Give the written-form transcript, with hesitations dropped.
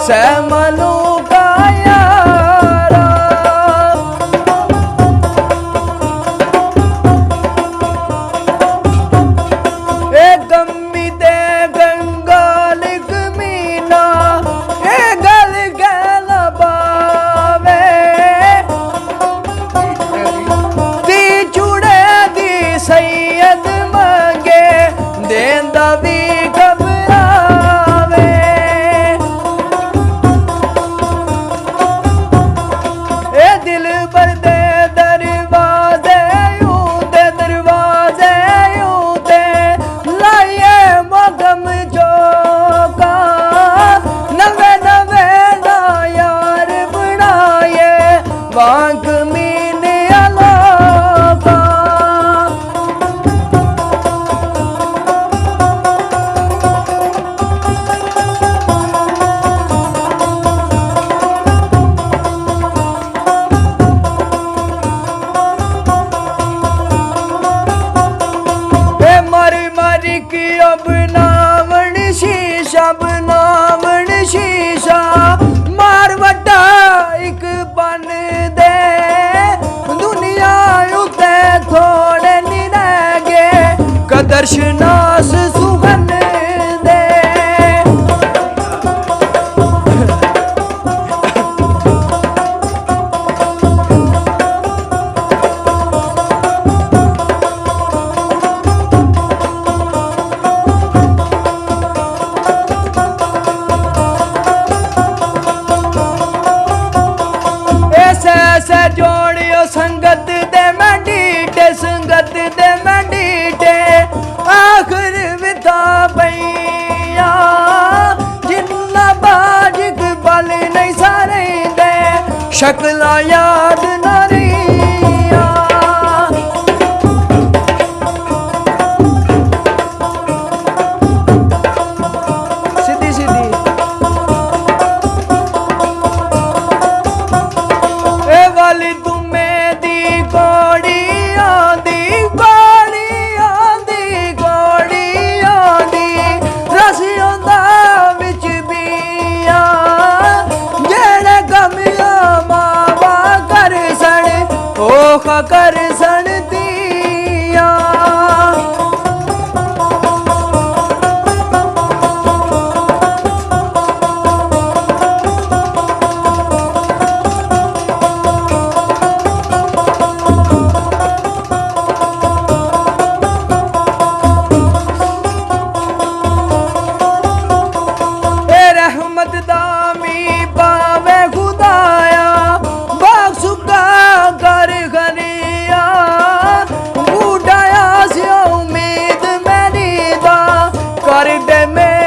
सहमलू का यारा। ए गम्मी दे गंगालिक मीना ए गल गल बावे दी चूड़े दी सैयद मंगे देंदा भी घबरावे। ए दिल भर दे दरवाजे यूं दे लाइए मगम जोगा नवे नवे ना यार बनाए वांग मीने अलावा। बनावण शीशा मार वड्डा एक बन दे दुनिया उते थोड़े नी रह गए कदर्श नास सुगन दे। ऐसे जोड़ियो संगत दे मंडीटे संगत दे मंडीटे आखिर विधा पैया जिन्ना बाजिक बल नहीं सारे दे शक्ला याद न रहिया। सीधी सीधी वाली तुम्हें दी गोड़ी आंदी रसियों दा विच बिया जेड़े गमिया मावा कर सन ओखा कर सन दिया। दामी पावे खुदाया बाग सुका कर खनिया बूढ़ाया से उम्मीद मेरी दा कर दे में